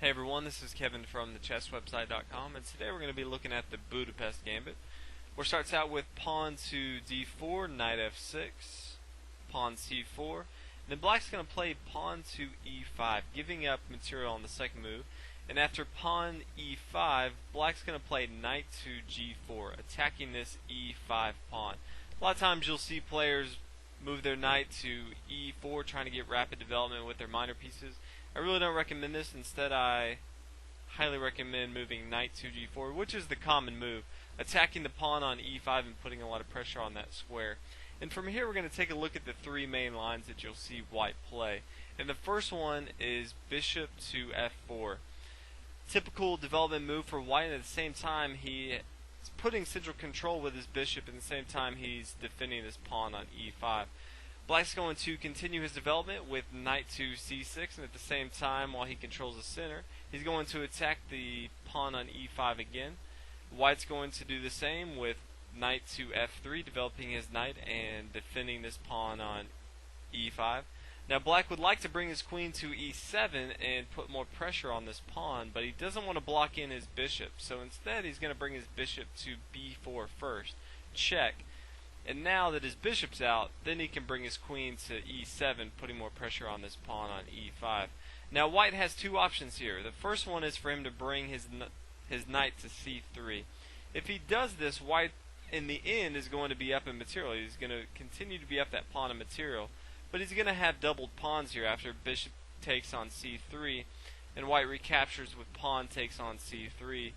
Hey everyone, this is Kevin from thechesswebsite.com, and today we're going to be looking at the Budapest Gambit, where it starts out with pawn to d4, knight f6, pawn c4, and then black's going to play pawn to e5, giving up material on the second move, and after pawn e5, black's going to play knight to g4, attacking this e5 pawn. A lot of times you'll see players move their knight to e4, trying to get rapid development with their minor pieces. I really don't recommend this. Instead, I highly recommend moving knight to g4, which is the common move, attacking the pawn on e5 and putting a lot of pressure on that square. And from here, we're going to take a look at the three main lines that you'll see white play. And the first one is bishop to f4. Typical development move for white, and at the same time, he's putting central control with his bishop, and at the same time, he's defending his pawn on e5. Black's going to continue his development with knight to c6, and at the same time, while he controls the center, he's going to attack the pawn on e5 again. White's going to do the same with knight to f3, developing his knight and defending this pawn on e5. Now black would like to bring his queen to e7 and put more pressure on this pawn, but he doesn't want to block in his bishop, so instead he's going to bring his bishop to b4 first. Check. And now that his bishop's out, then he can bring his queen to e7, putting more pressure on this pawn on e5. Now white has two options here. The first one is for him to bring his knight to c3. If he does this, white in the end is going to be up in material. He's going to continue to be up that pawn in material, but he's going to have doubled pawns here after bishop takes on c3, and white recaptures with pawn takes on c3.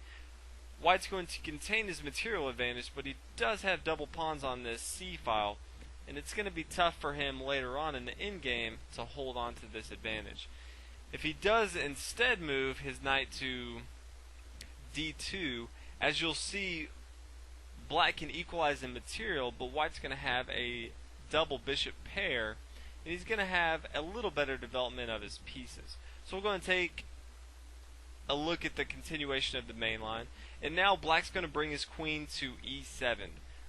White's going to contain his material advantage, but he does have double pawns on this c-file, and it's going to be tough for him later on in the endgame to hold on to this advantage. If he does instead move his knight to d2, as you'll see, black can equalize in material, but white's going to have a double bishop pair, and he's going to have a little better development of his pieces. So we're going to take a look at the continuation of the main line, and now black's going to bring his queen to e7,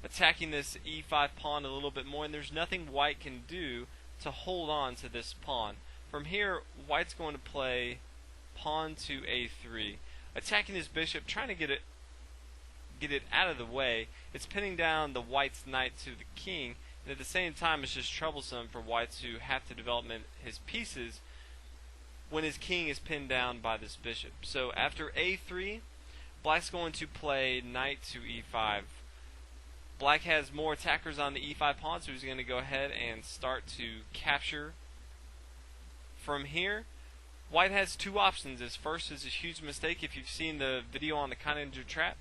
attacking this e5 pawn a little bit more, and there's nothing white can do to hold on to this pawn. From here, white's going to play pawn to a3, attacking his bishop, trying to get it out of the way. It's pinning down the white's knight to the king, and at the same time it's just troublesome for white to have to develop his pieces when his king is pinned down by this bishop. So after a3, black's going to play knight to e5. Black has more attackers on the e5 pawn, so he's going to go ahead and start to capture. From here, white has two options. His first is a huge mistake. If you've seen the video on the Untitled Trap,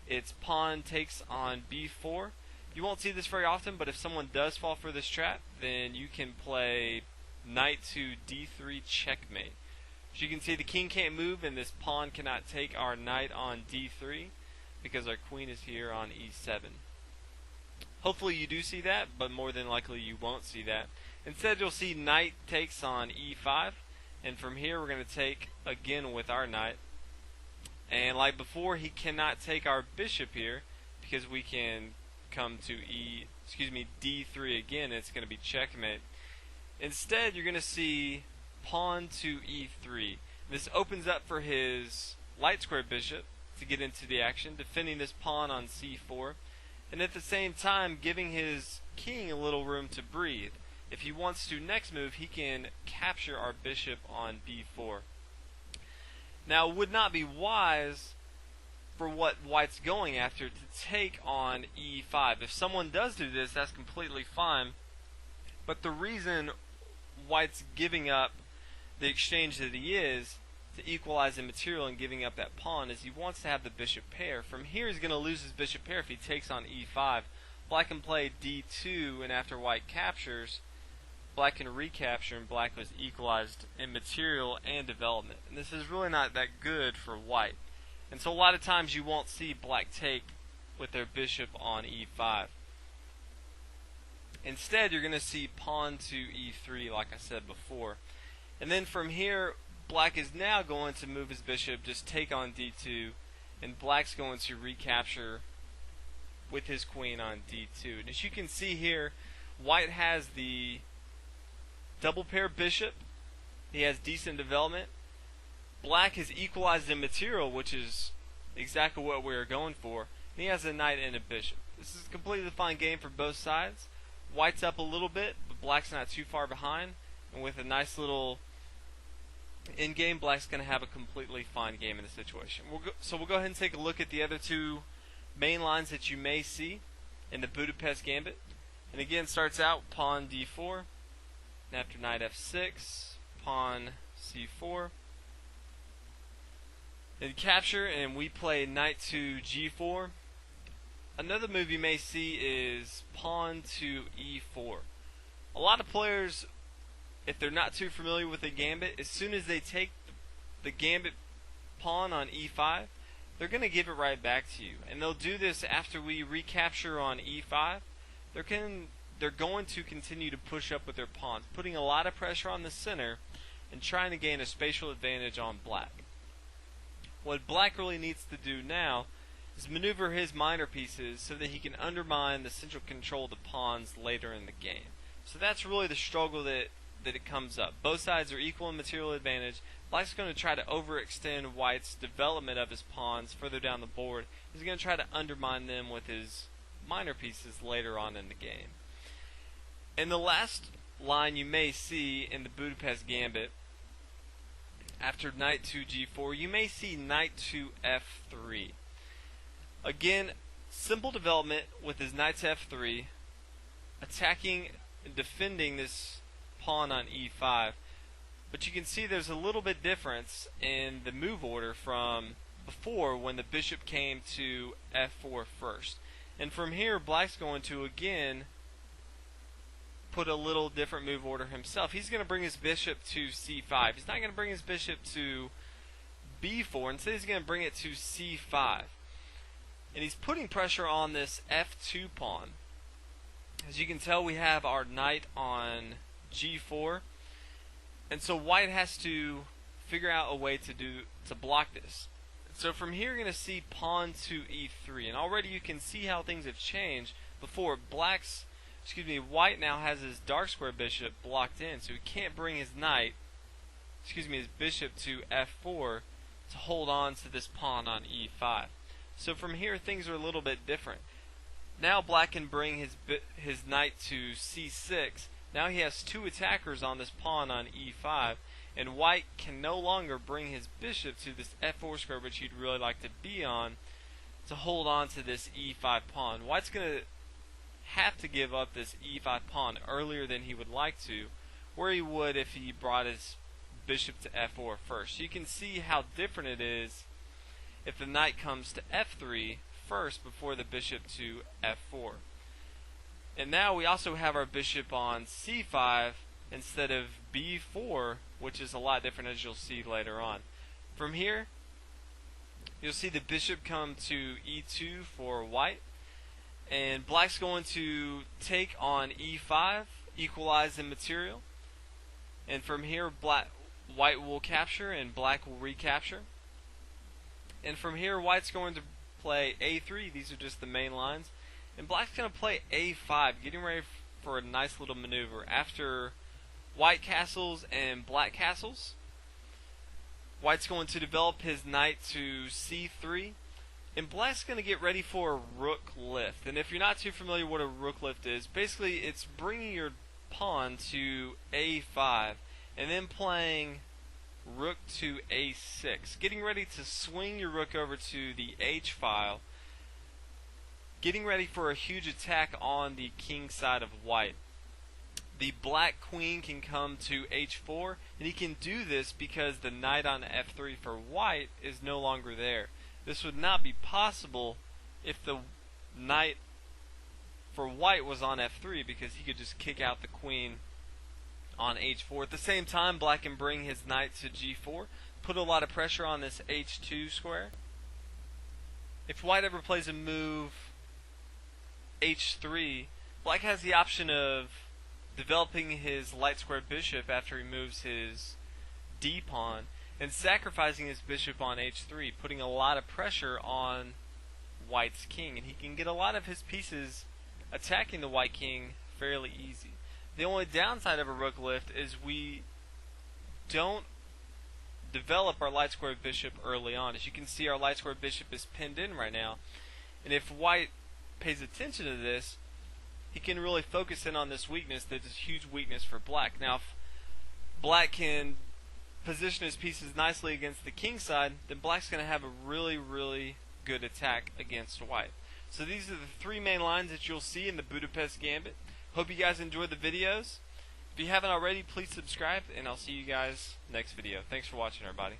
it's pawn takes on b4. You won't see this very often, but if someone does fall for this trap, then you can play knight to d3 checkmate. As you can see, the king can't move, and this pawn cannot take our knight on d3 because our queen is here on e7. Hopefully you do see that, but more than likely you won't see that. Instead, you'll see knight takes on e5, and from here we're going to take again with our knight. And like before, he cannot take our bishop here because we can come to d3 again. It's going to be checkmate. Instead, you're going to see pawn to e3. This opens up for his light square bishop to get into the action, defending this pawn on c4, and at the same time giving his king a little room to breathe. If he wants to next move, he can capture our bishop on b4. Now, it would not be wise for what white's going after to take on e5. If someone does do this, that's completely fine, but the reason white's giving up the exchange that he is to equalize in material and giving up that pawn is he wants to have the bishop pair. From here, he's going to lose his bishop pair if he takes on e5. Black can play d2, and after white captures, black can recapture, and black was equalized in material and development. And this is really not that good for white. And so a lot of times you won't see black take with their bishop on e5. Instead, you're going to see pawn to e3, like I said before. And then from here, black is now going to move his bishop, just take on d2, and black's going to recapture with his queen on d2. And as you can see here, white has the double pair bishop. He has decent development. black has equalized in material, which is exactly what we are going for, and he has a knight and a bishop. This is a completely fine game for both sides. White's up a little bit, but black's not too far behind, and with a nice little in-game, black's going to have a completely fine game in the situation. So we'll go ahead and take a look at the other two main lines that you may see in the Budapest Gambit. And again, starts out pawn d4, and after knight f6, pawn c4, then capture, and we play knight to g4. Another move you may see is pawn to e4. A lot of players, if they're not too familiar with the gambit, as soon as they take the gambit pawn on e5, they're going to give it right back to you. And they'll do this after we recapture on e5. They're going to continue to push up with their pawns, putting a lot of pressure on the center and trying to gain a spatial advantage on black. What black really needs to do now is maneuver his minor pieces so that he can undermine the central control of the pawns later in the game. So that's really the struggle that it comes up. Both sides are equal in material advantage. Black's going to try to overextend white's development of his pawns further down the board. He's going to try to undermine them with his minor pieces later on in the game. And the last line you may see in the Budapest Gambit, after knight to g4, you may see knight to f3. Again, simple development with his knight to f3, attacking and defending this pawn on e5. But you can see there's a little bit difference in the move order from before when the bishop came to f4 first. And from here, black's going to again put a little different move order himself. He's going to bring his bishop to c5. He's not going to bring his bishop to b4. Instead, he's going to bring it to c5. And he's putting pressure on this f2 pawn. As you can tell, we have our knight on g4. And so white has to figure out a way to block this. So from here, you're going to see pawn to e3. And already you can see how things have changed. Before, white now has his dark square bishop blocked in, so he can't bring his his bishop to f4 to hold on to this pawn on e5. So from here, things are a little bit different. Now black can bring his knight to c6. Now he has two attackers on this pawn on e5, and white can no longer bring his bishop to this f4 square, which he'd really like to be on, to hold on to this e5 pawn. White's going to have to give up this e5 pawn earlier than he would like to, where he would if he brought his bishop to f4 first. You can see how different it is if the knight comes to f3 first before the bishop to f4. And now we also have our bishop on c5 instead of b4, which is a lot different, as you'll see later on. From here, you'll see the bishop come to e2 for white, and black's going to take on e5, equalize in material, and from here white will capture and black will recapture. And from here, white's going to play a3. These are just the main lines. And black's going to play a5, getting ready for a nice little maneuver. After white castles and black castles, white's going to develop his knight to c3. And black's going to get ready for a rook lift. And if you're not too familiar what a rook lift is, basically it's bringing your pawn to a5 and then playing rook to a6, getting ready to swing your rook over to the h file, getting ready for a huge attack on the king side of white. The black queen can come to h4, and he can do this because the knight on f3 for white is no longer there. This would not be possible if the knight for white was on f3, because he could just kick out the queen on h4. At the same time, black can bring his knight to g4, put a lot of pressure on this h2 square. If white ever plays a move h3, black has the option of developing his light square bishop after he moves his d pawn and sacrificing his bishop on h3, putting a lot of pressure on white's king, and he can get a lot of his pieces attacking the white king fairly easy. The only downside of a rook lift is we don't develop our light square bishop early on. As you can see, our light square bishop is pinned in right now, and if white pays attention to this, he can really focus in on this weakness that is a huge weakness for black. Now, if black can position his pieces nicely against the king side, then black's going to have a really, really good attack against white. So these are the three main lines that you'll see in the Budapest Gambit. Hope you guys enjoyed the videos. If you haven't already, please subscribe, and I'll see you guys next video. Thanks for watching, everybody.